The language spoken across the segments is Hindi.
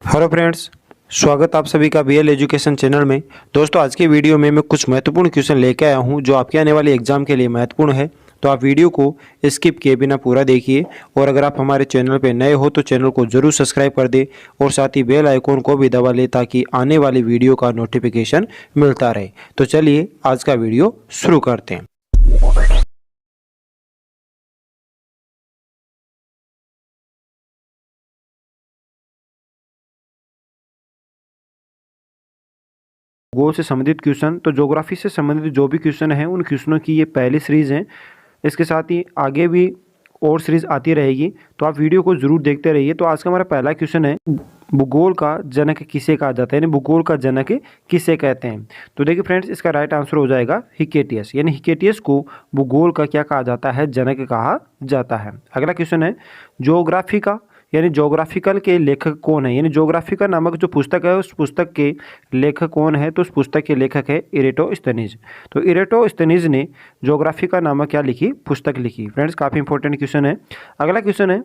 हेलो फ्रेंड्स, स्वागत आप सभी का बीएल एजुकेशन चैनल में। दोस्तों, आज की वीडियो में मैं कुछ महत्वपूर्ण क्वेश्चन लेकर आया हूं जो आपके आने वाले एग्जाम के लिए महत्वपूर्ण है। तो आप वीडियो को स्किप किए बिना पूरा देखिए और अगर आप हमारे चैनल पर नए हो तो चैनल को जरूर सब्सक्राइब कर दें और साथ ही बेल आइकॉन को भी दबा लें ताकि आने वाली वीडियो का नोटिफिकेशन मिलता रहे। तो चलिए आज का वीडियो शुरू करते हैं। भूगोल से संबंधित क्वेश्चन, तो ज्योग्राफी से संबंधित जो भी क्वेश्चन हैं उन क्वेश्चनों की ये पहली सीरीज़ है। इसके साथ ही आगे भी और सीरीज़ आती रहेगी, तो आप वीडियो को ज़रूर देखते रहिए। तो आज का हमारा पहला क्वेश्चन है, भूगोल का जनक किसे कहा जाता है, यानी भूगोल का जनक किसे कहते हैं। तो देखिए फ्रेंड्स, इसका राइट आंसर हो जाएगा हिकेटियस, यानी हिकेटियस को भूगोल का क्या कहा जाता है, जनक कहा जाता है। अगला क्वेश्चन है, ज्योग्राफी का यानी ज्योग्राफिकल के लेखक कौन है, यानी ज्योग्राफिकल नामक जो पुस्तक है उस पुस्तक के लेखक कौन है। तो उस पुस्तक के लेखक है इरेटोस्थनीज। तो इरेटोस्थनीज ने ज्योग्राफिका नामक क्या लिखी, पुस्तक लिखी। फ्रेंड्स, काफ़ी इंपॉर्टेंट क्वेश्चन है। अगला क्वेश्चन है,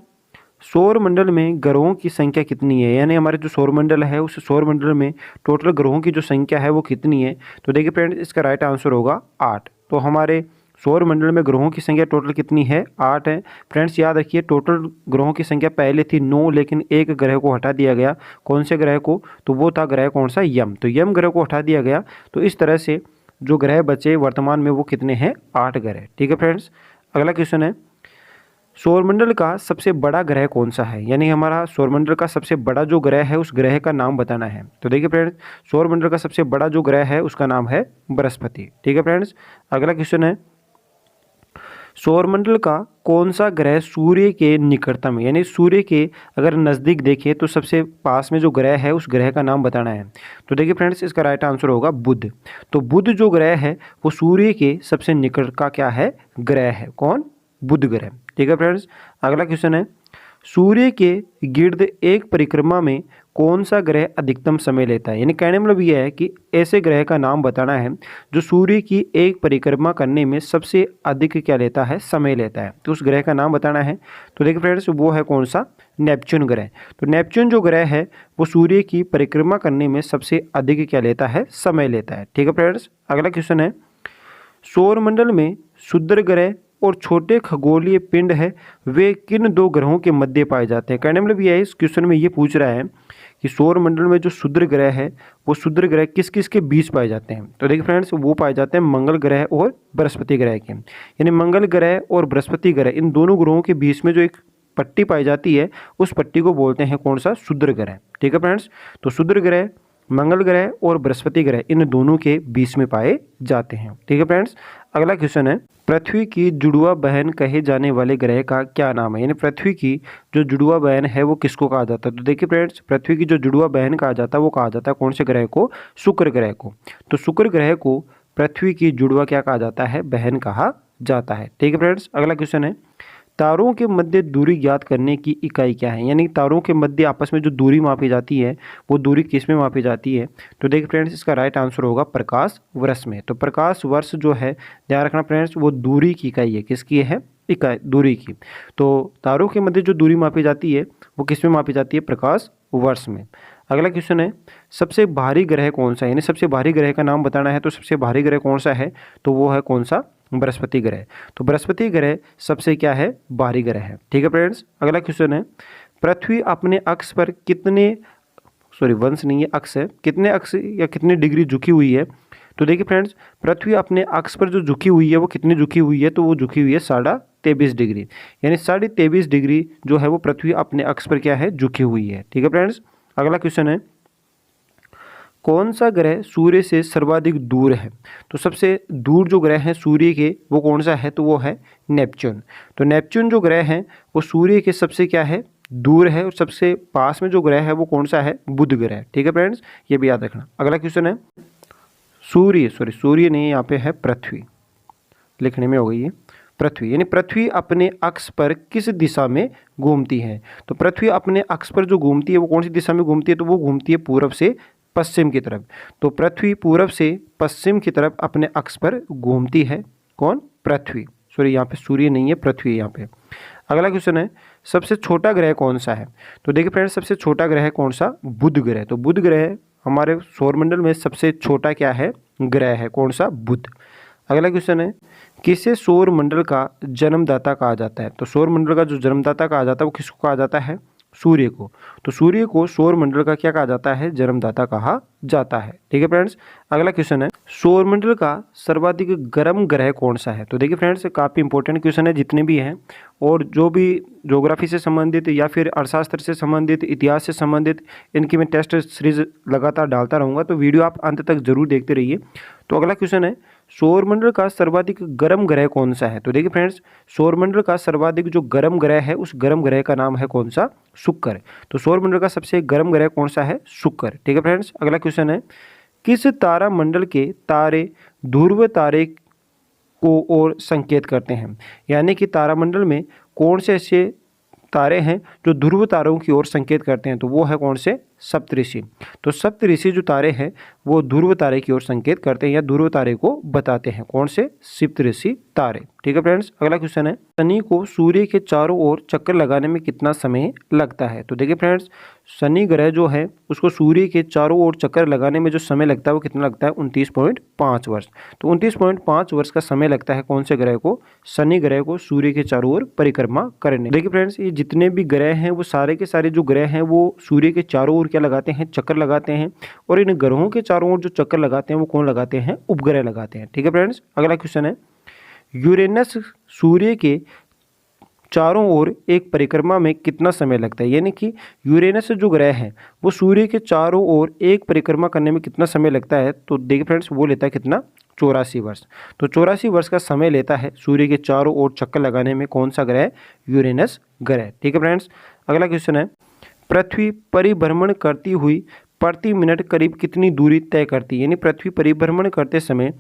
सौर मंडल में ग्रहों की संख्या कितनी है, यानी हमारे जो सौर मंडल है उस सौर मंडल में टोटल ग्रहों की जो संख्या है वो कितनी है। तो देखिए फ्रेंड्स, इसका राइट आंसर होगा 8। तो हमारे सौर मंडल में ग्रहों की संख्या टोटल कितनी है, 8 है। फ्रेंड्स, याद रखिए टोटल ग्रहों की संख्या पहले थी 9, लेकिन एक ग्रह को हटा दिया गया। कौन से ग्रह को, तो वो था ग्रह कौन सा, यम। तो यम ग्रह को हटा दिया गया, तो इस तरह से जो ग्रह बचे वर्तमान में वो कितने हैं, 8 ग्रह। ठीक है फ्रेंड्स। अगला क्वेश्चन है, सौरमंडल का सबसे बड़ा ग्रह कौन सा है, यानी हमारा सौरमंडल का सबसे बड़ा जो ग्रह है उस ग्रह का नाम बताना है। तो देखिए फ्रेंड्स, सौरमंडल का सबसे बड़ा जो ग्रह है उसका नाम है बृहस्पति। ठीक है फ्रेंड्स। अगला क्वेश्चन है, सौरमंडल का कौन सा ग्रह सूर्य के निकटतम है, यानी सूर्य के अगर नज़दीक देखें तो सबसे पास में जो ग्रह है उस ग्रह का नाम बताना है। तो देखिए फ्रेंड्स, इसका राइट आंसर होगा बुध। तो बुध जो ग्रह है वो सूर्य के सबसे निकट का क्या है, ग्रह है। कौन, बुध ग्रह। ठीक है फ्रेंड्स। अगला क्वेश्चन है, सूर्य के गिर्द एक परिक्रमा में कौन सा ग्रह अधिकतम समय लेता है, यानी कहने मतलब यह है कि ऐसे ग्रह का नाम बताना है जो सूर्य की एक परिक्रमा करने में सबसे अधिक क्या लेता है, समय लेता है। तो उस ग्रह का नाम बताना है। तो देखिए फ्रेंड्स, वो है कौन सा, नेपच्यून ग्रह। तो नेपच्यून जो ग्रह है वो सूर्य की परिक्रमा करने में सबसे अधिक क्या लेता है, समय लेता है। ठीक है फ्रेंड्स। अगला क्वेश्चन है, सौरमंडल में क्षुद्र ग्रह और छोटे खगोलीय पिंड है वे किन दो ग्रहों के मध्य पाए जाते हैं। कहने मतलब ये है, इस क्वेश्चन में ये पूछ रहा है कि सौरमंडल में जो क्षुद्र ग्रह है वो क्षुद्र ग्रह किस किस के बीच पाए जाते हैं। तो देखिए फ्रेंड्स, वो पाए जाते हैं मंगल ग्रह और बृहस्पति ग्रह के, यानी मंगल ग्रह और बृहस्पति ग्रह, इन दोनों ग्रहों के बीच में जो एक पट्टी पाई जाती है उस पट्टी को बोलते हैं कौन सा, क्षुद्र ग्रह। ठीक है फ्रेंड्स। तो क्षुद्र ग्रह मंगल ग्रह और बृहस्पति ग्रह इन दोनों के बीच में पाए जाते हैं। ठीक है फ्रेंड्स। अगला क्वेश्चन है, पृथ्वी की जुड़वा बहन कहे जाने वाले ग्रह का क्या नाम है, यानी पृथ्वी की जो जुड़वा बहन है वो किसको कहा जाता है। तो देखिए फ्रेंड्स, पृथ्वी की जो जुड़वा बहन कहा जाता है वो कहा जाता है कौन से ग्रह को, शुक्र ग्रह को। तो शुक्र ग्रह को पृथ्वी की जुड़वा क्या कहा जाता है, बहन कहा जाता है। ठीक है फ्रेंड्स। अगला क्वेश्चन है, तारों के मध्य दूरी ज्ञात करने की इकाई क्या है, यानी तारों के मध्य आपस में जो दूरी मापी जाती है वो दूरी किस में मापी जाती है। तो देखिए फ्रेंड्स, इसका राइट आंसर होगा प्रकाश वर्ष में। तो प्रकाश वर्ष जो है, ध्यान रखना फ्रेंड्स, वो दूरी की इकाई है, किसकी है, इकाई दूरी की। तो तारों के मध्य जो दूरी मापी जाती है वो किस में मापी जाती है, प्रकाश वर्ष में। अगला क्वेश्चन है, सबसे भारी ग्रह कौन सा है, यानी सबसे भारी ग्रह का नाम बताना है। तो सबसे भारी ग्रह कौन सा है, तो वो है कौन सा, बृहस्पति ग्रह। तो बृहस्पति ग्रह सबसे क्या है, भारी ग्रह है। ठीक है फ्रेंड्स। अगला क्वेश्चन है, पृथ्वी अपने अक्ष पर कितने, वंश नहीं है, अक्ष है, कितने अक्ष या कितने डिग्री झुकी हुई है। तो देखिए फ्रेंड्स, पृथ्वी अपने अक्ष पर जो झुकी हुई है वो कितनी झुकी हुई है, तो वो झुकी हुई है 23.5 डिग्री, यानी 23.5 डिग्री जो है वो पृथ्वी अपने अक्ष पर क्या है, झुकी हुई है। ठीक है फ्रेंड्स। अगला क्वेश्चन है, कौन सा ग्रह सूर्य से सर्वाधिक दूर है। तो सबसे दूर जो ग्रह है सूर्य के वो कौन सा है, तो वो है नेपच्यून। तो नेपच्यून जो ग्रह है वो सूर्य के सबसे क्या है, दूर है, और सबसे पास में जो ग्रह है वो कौन सा है, बुध ग्रह। ठीक है फ्रेंड्स, ये भी याद रखना। अगला क्वेश्चन है, सूर्य नहीं, यहाँ पे है पृथ्वी, लिखने में हो गई है पृथ्वी, यानी पृथ्वी अपने अक्ष पर किस दिशा में घूमती है। तो पृथ्वी अपने अक्ष पर जो घूमती है वो कौन सी दिशा में घूमती है, तो वो घूमती है पूर्व से पश्चिम की तरफ। तो पृथ्वी पूर्व से पश्चिम की तरफ अपने अक्ष पर घूमती है। कौन, पृथ्वी। यहाँ पे सूर्य नहीं है, पृथ्वी यहाँ पे। अगला क्वेश्चन है सबसे छोटा ग्रह कौन सा है। तो देखिए फ्रेंड्स सबसे छोटा ग्रह कौन सा, बुध ग्रह। तो बुध ग्रह हमारे सौरमंडल में सबसे छोटा क्या है, ग्रह है, कौन सा, बुध। अगला क्वेश्चन है किसे सौरमंडल का जन्मदाता कहा जाता है। तो सौरमंडल का जो जन्मदाता कहा जाता है वो किसको कहा जाता है, सूर्य को। तो सूर्य को सौरमंडल का क्या कहा जाता है, जन्मदाता कहा जाता है। ठीक है फ्रेंड्स। अगला क्वेश्चन है सौरमंडल का सर्वाधिक गर्म ग्रह कौन सा है। तो देखिए फ्रेंड्स काफ़ी इंपॉर्टेंट क्वेश्चन है जितने भी हैं, और जो भी ज्योग्राफी से संबंधित या फिर अर्थशास्त्र से संबंधित, इतिहास से संबंधित, इनकी मैं टेस्ट सीरीज लगातार डालता रहूँगा, तो वीडियो आप अंत तक जरूर देखते रहिए। तो अगला क्वेश्चन है सौरमंडल का सर्वाधिक गर्म ग्रह कौन सा है। तो देखिए फ्रेंड्स सौरमंडल का सर्वाधिक जो गर्म ग्रह है उस गर्म ग्रह का नाम है कौन सा, शुक्र। तो सौरमंडल का सबसे गर्म ग्रह कौन सा है, शुक्र। ठीक है फ्रेंड्स। अगला क्वेश्चन है किस तारा मंडल के तारे ध्रुव तारे को और संकेत करते हैं। यानी कि तारामंडल में कौन से ऐसे तारे हैं जो ध्रुव तारों की ओर संकेत करते हैं। तो वो है कौन से, सप्तऋषि। तो सप्तऋषि जो तारे हैं वो ध्रुव तारे की ओर संकेत करते हैं या ध्रुव तारे को बताते हैं, कौन से, सप्तऋषि तारे। ठीक है फ्रेंड्स। अगला क्वेश्चन है शनि को सूर्य के चारों ओर चक्कर लगाने में कितना समय लगता है। तो देखिए फ्रेंड्स शनि ग्रह जो है उसको सूर्य के चारों ओर चक्कर लगाने में जो समय लगता है वो कितना लगता है, 29.5 वर्ष। तो 29.5 वर्ष का समय लगता है कौन से ग्रह को, शनि ग्रह को सूर्य के चारों ओर परिक्रमा करने। देखिए फ्रेंड्स ये जितने भी ग्रह हैं वो सारे के सारे जो ग्रह हैं वो सूर्य के चारों ओर क्या लगाते हैं, चक्कर लगाते हैं। और इन ग्रहों के चारों ओर जो चक्कर लगाते हैं वो कौन लगाते हैं, उपग्रह लगाते हैं। ठीक है फ्रेंड्स। अगला क्वेश्चन है यूरेनस सूर्य के चारों ओर एक परिक्रमा में कितना समय लगता है। यानी कि यूरेनस जो ग्रह है वो सूर्य के चारों ओर एक परिक्रमा करने में कितना समय लगता है। तो देखिए फ्रेंड्स वो लेता है कितना, 84 वर्ष। तो 84 वर्ष का समय लेता है सूर्य के चारों ओर चक्कर लगाने में कौन सा ग्रह, यूरेनस ग्रह। ठीक है फ्रेंड्स। अगला क्वेश्चन है पृथ्वी परिभ्रमण करती हुई प्रति मिनट करीब कितनी दूरी तय करती है। यानी पृथ्वी परिभ्रमण करते समय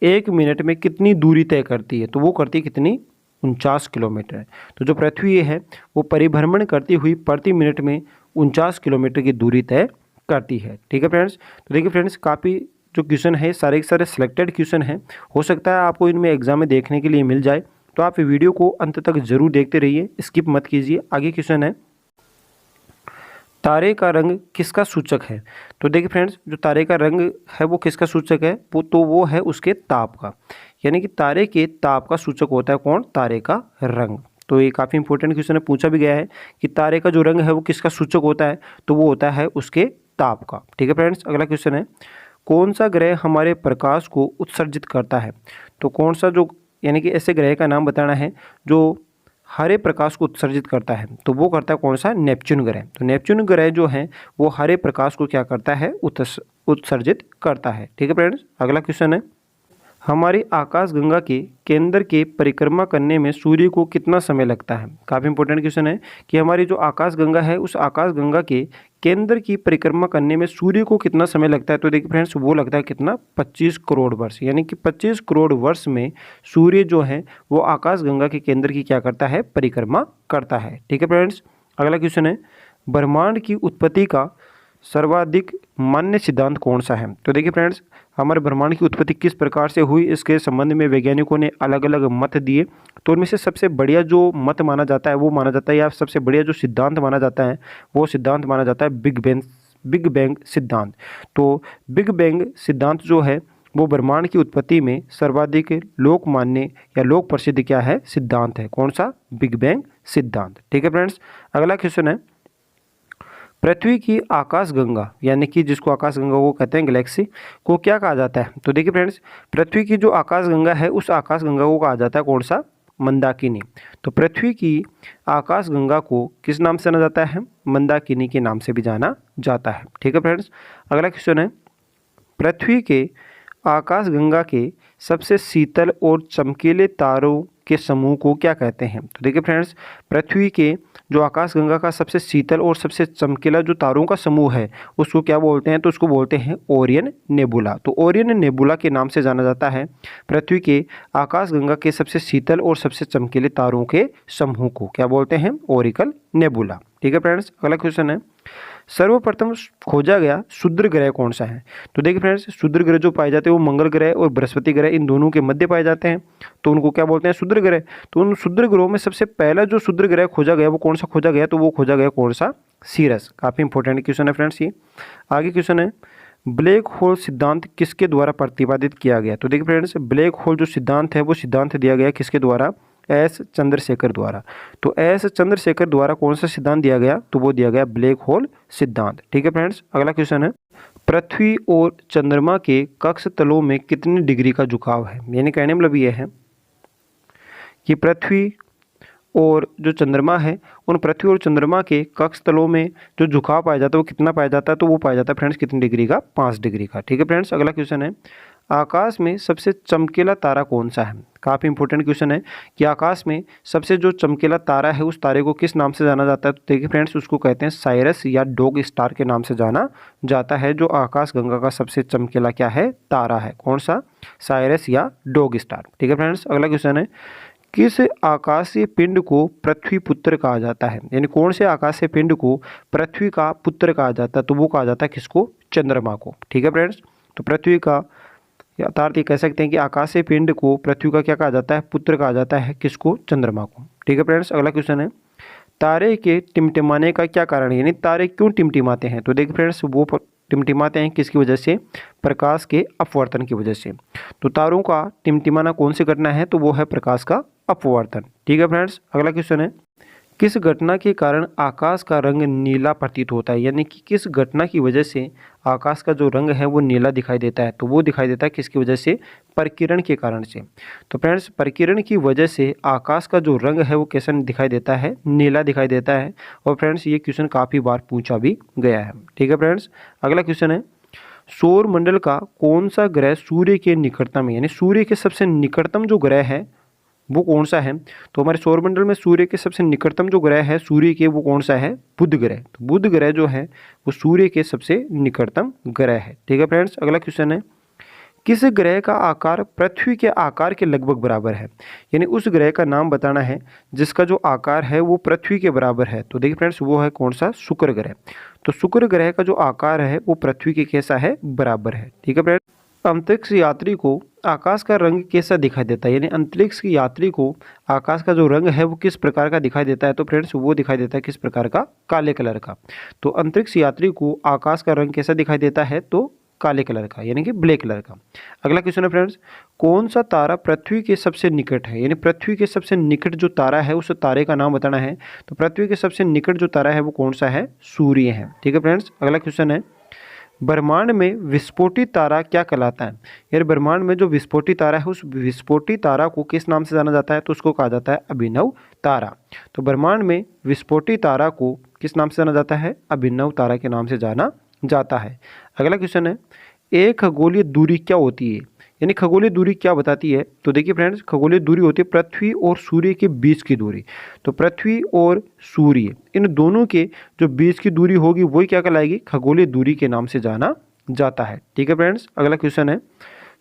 1 मिनट में कितनी दूरी तय करती है। तो वो करती है कितनी, 49 किलोमीटर। तो जो पृथ्वी है वो परिभ्रमण करती हुई प्रति मिनट में 49 किलोमीटर की दूरी तय करती है। ठीक है फ्रेंड्स। तो देखिए फ्रेंड्स काफ़ी जो क्वेश्चन है सारे के सारे सिलेक्टेड क्वेश्चन हैं, हो सकता है आपको इनमें एग्जाम में देखने के लिए मिल जाए। तो आप वीडियो को अंत तक जरूर देखते रहिए, स्किप मत कीजिए। आगे क्वेश्चन है तारे का रंग किसका सूचक है। तो देखिए फ्रेंड्स जो तारे का रंग है वो किसका सूचक है, वो है उसके ताप का। यानी कि तारे के ताप का सूचक होता है कौन, तारे का रंग। तो ये काफ़ी इंपॉर्टेंट क्वेश्चन है, पूछा भी गया है कि तारे का जो रंग है वो किसका सूचक होता है। तो वो होता है उसके ताप का। ठीक है फ्रेंड्स। अगला क्वेश्चन है कौन सा ग्रह हमारे प्रकाश को उत्सर्जित करता है। तो कौन सा जो, यानी कि ऐसे ग्रह का नाम बताना है जो हरे प्रकाश को उत्सर्जित करता है। तो वो करता है कौन सा, नेपच्यून ग्रह। तो नेपच्यून ग्रह जो है वो हरे प्रकाश को क्या करता है, उत्सर्जित करता है। ठीक है फ्रेंड्स। अगला क्वेश्चन है हमारी आकाशगंगा के केंद्र के परिक्रमा करने में सूर्य को कितना समय लगता है। काफ़ी इंपॉर्टेंट क्वेश्चन है कि हमारी जो आकाशगंगा है उस आकाशगंगा के केंद्र की परिक्रमा करने में सूर्य को कितना समय लगता है। तो देखिए फ्रेंड्स वो लगता है कितना, 25 करोड़ वर्ष। यानी कि 25 करोड़ वर्ष में सूर्य जो है वो आकाशगंगा के केंद्र की क्या करता है, परिक्रमा करता है। ठीक है फ्रेंड्स। अगला क्वेश्चन है ब्रह्मांड की उत्पत्ति का सर्वाधिक मान्य सिद्धांत कौन सा है। तो देखिए फ्रेंड्स हमारे ब्रह्मांड की उत्पत्ति किस प्रकार से हुई इसके संबंध में वैज्ञानिकों ने अलग अलग मत दिए। तो उनमें से सबसे बढ़िया जो मत माना जाता है वो माना जाता है, या सबसे बढ़िया जो सिद्धांत माना जाता है वो सिद्धांत माना जाता है बिग बैंग सिद्धांत। तो बिग बैंग सिद्धांत जो है वो ब्रह्मांड की उत्पत्ति में सर्वाधिक लोकमान्य या लोक प्रसिद्ध क्या है, सिद्धांत है, कौन सा, बिग बैंग सिद्धांत। ठीक है फ्रेंड्स। अगला क्वेश्चन है पृथ्वी की आकाशगंगा, यानी कि जिसको आकाशगंगा को कहते हैं गैलेक्सी, को क्या कहा जाता है। तो देखिए फ्रेंड्स पृथ्वी की जो आकाशगंगा है उस आकाशगंगा को कहा जाता है कौन सा, मंदाकिनी। तो पृथ्वी की आकाशगंगा को किस नाम से जाना जाता है, मंदाकिनी के नाम से भी जाना जाता है। ठीक है फ्रेंड्स। अगला क्वेश्चन है पृथ्वी के आकाशगंगा के सबसे शीतल और चमकीले तारों के समूह को क्या कहते हैं। तो देखिए फ्रेंड्स पृथ्वी के जो आकाशगंगा का सबसे शीतल और सबसे चमकीला जो तारों का समूह है उसको क्या बोलते हैं, तो उसको बोलते हैं ओरियन नेबुला। तो ओरियन नेबुला के नाम से जाना जाता है पृथ्वी के आकाशगंगा के सबसे शीतल और सबसे चमकीले तारों के समूह को क्या बोलते हैं, ओरिकल नेबुला। ठीक है फ्रेंड्स। अगला क्वेश्चन है सर्वप्रथम खोजा गया क्षुद्र ग्रह कौन सा है? तो देखिए फ्रेंड्स, क्षुद्र ग्रह जो पाए जाते हैं वो मंगल ग्रह और बृहस्पति ग्रह, इन दोनों के मध्य पाए जाते हैं, तो उनको क्या बोलते हैं? क्षुद्र ग्रह। तो उन क्षुद्र ग्रहों में सबसे पहला जो क्षुद्र ग्रह खोजा गया वो कौन सा खोजा गया? तो वो खोजा गया कौन सा? सीरस। काफ़ी इंपॉर्टेंट क्वेश्चन है फ्रेंड्स ये। आगे क्वेश्चन है, ब्लैक होल सिद्धांत किसके द्वारा प्रतिपादित किया गया? तो देखिए फ्रेंड्स, ब्लैक होल जो सिद्धांत है वो सिद्धांत दिया गया किसके द्वारा? एस चंद्रशेखर द्वारा। तो एस चंद्रशेखर द्वारा कौन सा सिद्धांत दिया गया? तो वो दिया गया ब्लैक होल सिद्धांत। ठीक है फ्रेंड्स, अगला क्वेश्चन है, पृथ्वी और चंद्रमा के कक्ष तलों में कितनी डिग्री का झुकाव है? यानी कहने मतलब ये है कि पृथ्वी और जो चंद्रमा है, उन पृथ्वी और चंद्रमा के कक्ष तलों में जो झुकाव पाया जाता है वो कितना पाया जाता है? तो वो पाया जाता है फ्रेंड्स कितनी डिग्री का? 5 डिग्री का। ठीक है फ्रेंड्स, अगला क्वेश्चन है, आकाश में सबसे चमकीला तारा कौन सा है? काफ़ी इंपॉर्टेंट क्वेश्चन है कि आकाश में सबसे जो चमकीला तारा है उस तारे को किस नाम से जाना जाता है? तो देखिए फ्रेंड्स, उसको कहते हैं साइरस या डॉग स्टार के नाम से जाना जाता है। जो आकाश गंगा का सबसे चमकीला क्या है? तारा है। कौन सा? साइरस या डॉग स्टार। ठीक है फ्रेंड्स, अगला क्वेश्चन है, किस आकाशीय पिंड को पृथ्वी पुत्र कहा जाता है? यानी कौन से आकाशीय पिंड को पृथ्वी का पुत्र कहा जाता है? तो वो कहा जाता है किसको? चंद्रमा को। ठीक है फ्रेंड्स, तो पृथ्वी का अर्थात ये कह सकते हैं कि आकाशीय पिंड को पृथ्वी का क्या कहा जाता है? पुत्र कहा जाता है। किसको? चंद्रमा को। ठीक है फ्रेंड्स, अगला क्वेश्चन है, तारे के टिमटिमाने का क्या कारण है? यानी तारे क्यों टिमटिमाते हैं? तो देखिए फ्रेंड्स, वो टिमटिमाते हैं किसकी वजह से? प्रकाश के अपवर्तन की वजह से। तो तारों का टिमटिमाना कौन सी घटना है? तो वो है प्रकाश का अपवर्तन। ठीक है फ्रेंड्स, अगला क्वेश्चन है, किस घटना के कारण आकाश का रंग नीला प्रतीत होता है? यानी कि किस घटना की वजह से आकाश का जो रंग है वो नीला दिखाई देता है? तो वो दिखाई देता है किसकी वजह से? प्रकीर्णन के कारण से। तो फ्रेंड्स, प्रकीर्णन की वजह से आकाश का जो रंग है वो कैसा दिखाई देता है? नीला दिखाई देता है। और फ्रेंड्स, ये क्वेश्चन काफ़ी बार पूछा भी गया है। ठीक है फ्रेंड्स, अगला क्वेश्चन है, सौर मंडल का कौन सा ग्रह सूर्य के निकटतम है? यानी सूर्य के सबसे निकटतम जो ग्रह है वो कौन सा है? तो हमारे सौरमंडल में सूर्य के सबसे निकटतम जो ग्रह है सूर्य के, वो कौन सा है? बुध ग्रह। तो बुध ग्रह जो है वो सूर्य के सबसे निकटतम ग्रह है। ठीक है फ्रेंड्स, अगला क्वेश्चन है, किस ग्रह का आकार पृथ्वी के आकार के लगभग बराबर है? यानी उस ग्रह का नाम बताना है जिसका जो आकार है वो पृथ्वी के बराबर है। तो देखिए फ्रेंड्स, वो है कौन सा? शुक्र ग्रह। तो शुक्र ग्रह का जो आकार है वो पृथ्वी के कैसा है? बराबर है। ठीक है फ्रेंड्स, अंतरिक्ष यात्री को आकाश का रंग कैसा दिखाई देता है? यानी अंतरिक्ष की यात्री को आकाश का जो रंग है वो किस प्रकार का दिखाई देता है? तो फ्रेंड्स, वो दिखाई देता है किस प्रकार का? काले कलर का। तो अंतरिक्ष यात्री को आकाश का रंग कैसा दिखाई देता है? तो काले कलर का, यानी कि ब्लैक कलर का। अगला क्वेश्चन है फ्रेंड्स, कौन सा तारा पृथ्वी के सबसे निकट है? यानी पृथ्वी के सबसे निकट जो तारा है उस तारे का नाम बताना है। तो पृथ्वी के सबसे निकट जो तारा है वो कौन सा है? सूर्य है। ठीक है फ्रेंड्स, अगला क्वेश्चन है, ब्रह्मांड में विस्फोटित तारा क्या कहलाता है? यानी ब्रह्मांड में जो विस्फोटित तारा है उस विस्फोटित तारा को किस नाम से जाना जाता है? तो उसको कहा जाता है अभिनव तारा। तो ब्रह्मांड में विस्फोटित तारा को किस नाम से जाना जाता है? अभिनव तारा के नाम से जाना जाता है। अगला क्वेश्चन है, एक खगोलीय दूरी क्या होती है? यानी खगोलीय दूरी क्या बताती है? तो देखिए फ्रेंड्स, खगोलीय दूरी होती है पृथ्वी और सूर्य के बीच की दूरी। तो पृथ्वी और सूर्य इन दोनों के जो बीच की दूरी होगी वही क्या कहलाएगी? खगोलीय दूरी के नाम से जाना जाता है। ठीक है फ्रेंड्स, अगला क्वेश्चन है,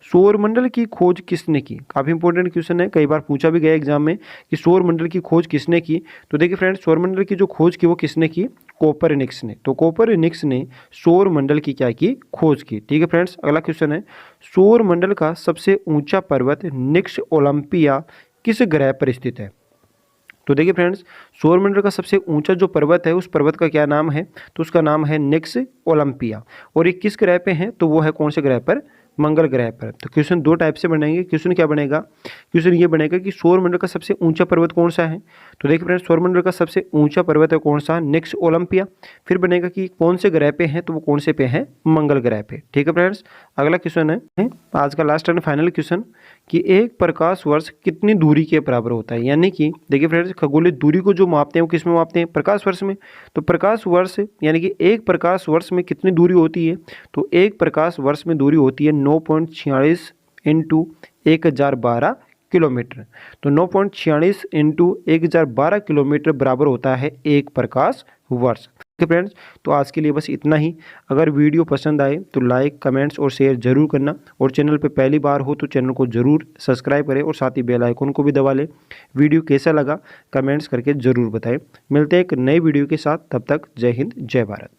सौरमंडल की खोज किसने की? काफ़ी इंपॉर्टेंट क्वेश्चन है, कई बार पूछा भी गया एग्जाम में कि सौरमंडल की खोज किसने की? तो देखिए फ्रेंड्स, सौरमंडल की जो खोज की वो किसने की? कोपरनिकस ने। तो कोपरनिकस ने सौरमंडल की क्या की? खोज की। ठीक है फ्रेंड्स, अगला क्वेश्चन है, सौरमंडल का सबसे ऊंचा पर्वत निक्स ओलंपिया किस ग्रह पर स्थित है? तो देखिए फ्रेंड्स, सौरमंडल का सबसे ऊंचा जो पर्वत है उस पर्वत का क्या नाम है? तो उसका नाम है निक्स ओलंपिया। और ये किस ग्रह पे है? तो वो है कौन से ग्रह पर? मंगल ग्रह पर। तो क्वेश्चन दो टाइप से बनेंगे। क्वेश्चन क्या बनेगा? क्वेश्चन ये बनेगा कि सौरमंडल का सबसे ऊंचा पर्वत कौन सा है? तो देखिए फ्रेंड्स, सौरमंडल का सबसे ऊंचा पर्वत है कौन सा? निक्स ओलंपिया। फिर बनेगा कि कौन से ग्रह पे है? तो वो कौन से पे है? मंगल ग्रह पे। ठीक है फ्रेंड्स, अगला क्वेश्चन है आज का लास्ट एंड फाइनल क्वेश्चन कि एक प्रकाश वर्ष कितनी दूरी के बराबर होता है? यानी कि देखिए फ्रेंड्स, खगोलीय दूरी को जो मापते हैं वो किस में मापते हैं? प्रकाश वर्ष में। तो प्रकाश वर्ष यानी कि एक प्रकाश वर्ष में कितनी दूरी होती है? तो एक प्रकाश वर्ष में दूरी होती है 9.46 इंटू 1012 किलोमीटर। तो 9.46 इंटू 1012 किलोमीटर बराबर होता है एक प्रकाश वर्ष। ठीक है फ्रेंड्स, तो आज के लिए बस इतना ही। अगर वीडियो पसंद आए तो लाइक, कमेंट्स और शेयर जरूर करना, और चैनल पे पहली बार हो तो चैनल को जरूर सब्सक्राइब करें और साथ ही बेल आइकन को भी दबा लें। वीडियो कैसा लगा कमेंट्स करके ज़रूर बताएं। मिलते हैं एक नई वीडियो के साथ, तब तक जय हिंद जय भारत।